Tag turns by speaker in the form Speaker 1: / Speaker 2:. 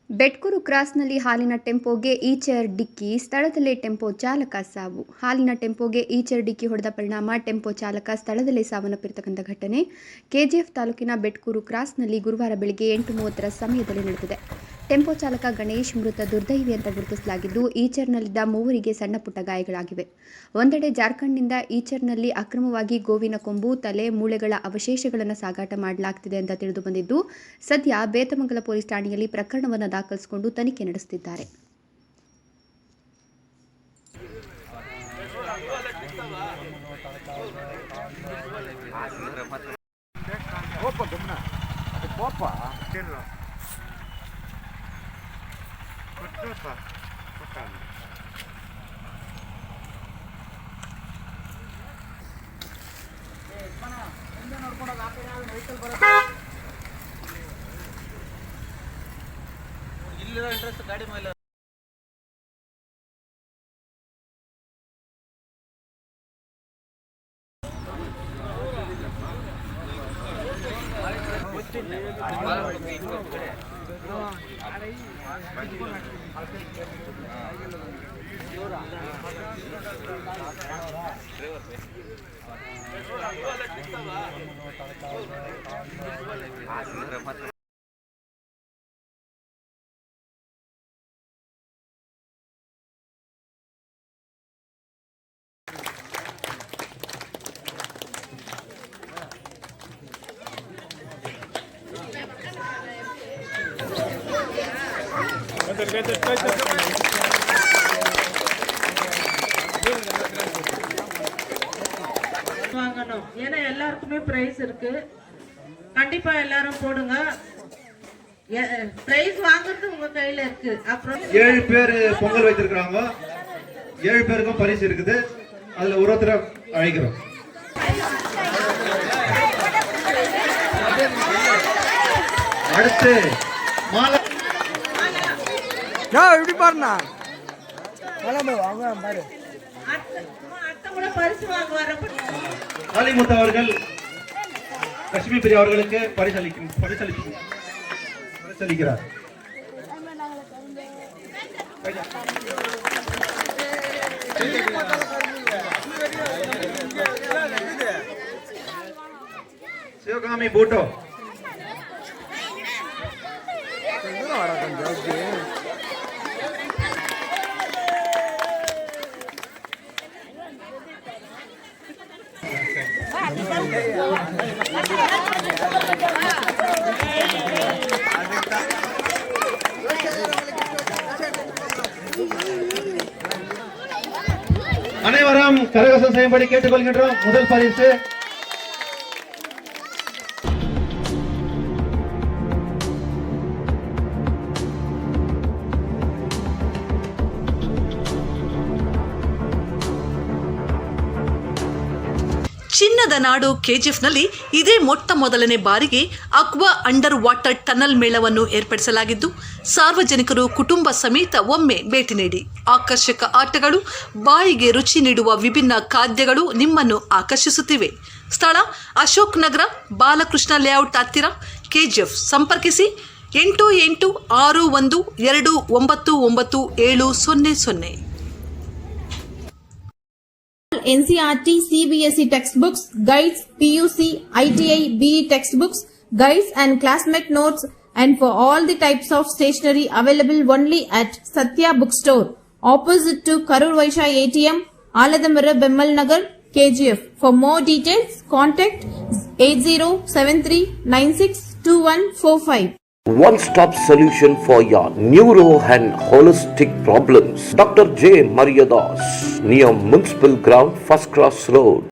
Speaker 1: ಬೆಟ್ಕೂರು ಕ್ರಾಸ್ನಲ್ಲಿ ಹಾಲಿನ ಟೆಂಪೋಗೆ ಈಚರ್ ಡಿಕ್ಕಿ, ಸ್ಥಳದಲ್ಲೇ ಟೆಂಪೋ ಚಾಲಕ ಸಾವು. ಹಾಲಿನ ಟೆಂಪೋಗೆ ಈಚರ್ ಡಿಕ್ಕಿ ಹೊಡೆದ ಪರಿಣಾಮ ಟೆಂಪೋ ಚಾಲಕ ಸ್ಥಳದಲ್ಲೇ ಸಾವನ್ನಪ್ಪಿರತಕ್ಕಂಥ ಘಟನೆ ಕೆಜಿಎಫ್ ತಾಲೂಕಿನ ಬೆಟ್ಕೂರು ಕ್ರಾಸ್ನಲ್ಲಿ ಗುರುವಾರ ಬೆಳಗ್ಗೆ 8:30 ಸಮಯದಲ್ಲಿ ನಡೆದಿದೆ. ಟೆಂಪೋ ಚಾಲಕ ಗಣೇಶ್ ಮೃತ ದುರ್ದೈವಿ ಅಂತ ಗುರುತಿಸಲಾಗಿದ್ದು, ಈಚರ್ನಲ್ಲಿದ್ದ ಮೂವರಿಗೆ ಸಣ್ಣ ಪುಟ್ಟ ಗಾಯಗಳಾಗಿವೆ. ಒಂದೆಡೆ ಜಾರ್ಖಂಡ್ನಿಂದ ಈಚರ್ನಲ್ಲಿ ಅಕ್ರಮವಾಗಿ ಗೋವಿನ ಕೊಂಬು, ತಲೆ, ಮೂಳೆಗಳ ಅವಶೇಷಗಳನ್ನು ಸಾಗಾಟ ಮಾಡಲಾಗ್ತಿದೆ ಅಂತ ತಿಳಿದು ಬಂದಿದ್ದು, ಸದ್ಯ ಬೇತಮಂಗಲ ಪೊಲೀಸ್ ಠಾಣೆಯಲ್ಲಿ ಪ್ರಕರಣವನ್ನು ದಾಖಲಿಸಿಕೊಂಡು ತನಿಖೆ ನಡೆಸುತ್ತಿದ್ದಾರೆ.
Speaker 2: ಇಲ್ಲಿರೋ ಇಂಟ್ರೆಸ್ಟ್ ಗಾಡಿ ಮೇಲೆ
Speaker 3: வாங்கணும். ஏன்னா எல்லாருக்குமே பிரைஸ் இருக்கு. கண்டிப்பா எல்லாரும் போடுங்க. பிரைஸ் வாங்குறது உங்க கையில இருக்கு. அப்புறம்
Speaker 4: 7 பேர் பொங்கல் வைத்திருக்காங்க. 7 பேருக்கும் பரிசு இருக்குது. அதுல ஒருத்தரை அழைக்கிறோம். அடுத்து மாலை
Speaker 5: எப்படி பாருண்ணா
Speaker 4: காளிமுத்து அவர்கள் லட்சுமி பிரியா அவர்களுக்கு பரிசளிக்கிறார். சிவகாமி பூட்டோ அனைவரும் கரகோஷம் செய்யும்படி கேட்டுக்கொள்கின்றோம். முதல் பரிசு
Speaker 6: ಚಿನ್ನದ ನಾಡು ಕೆಜಿಎಫ್ನಲ್ಲಿ ಇದೇ ಮೊಟ್ಟ ಮೊದಲನೇ ಬಾರಿಗೆ ಅಕ್ವಾ ಅಂಡರ್ ವಾಟರ್ ಟನಲ್ ಮೇಳವನ್ನು ಏರ್ಪಡಿಸಲಾಗಿದ್ದು, ಸಾರ್ವಜನಿಕರು ಕುಟುಂಬ ಸಮೇತ ಒಮ್ಮೆ ಭೇಟಿ ನೀಡಿ. ಆಕರ್ಷಕ ಆಟಗಳು, ಬಾಯಿಗೆ ರುಚಿ ನೀಡುವ ವಿಭಿನ್ನ ಖಾದ್ಯಗಳು ನಿಮ್ಮನ್ನು ಆಕರ್ಷಿಸುತ್ತಿವೆ. ಸ್ಥಳ ಅಶೋಕ್ ನಗರ, ಬಾಲಕೃಷ್ಣ ಲೇಔಟ್ ಹತ್ತಿರ, ಕೆಜಿಎಫ್. ಸಂಪರ್ಕಿಸಿ 8861299700.
Speaker 7: NCERT, CBSE textbooks, guides, PUC, ITI, BE textbooks, guides and classmate notes, and for all the types of stationery available only at Satya Bookstore, opposite to Karur Vaishya ATM, Aladamara, Bemmal Nagar, KGF. For more details, contact 8073962145.
Speaker 8: One-stop solution for your neuro and holistic problems. Dr. J. Mariadas, near Municipal Ground, First Cross Road.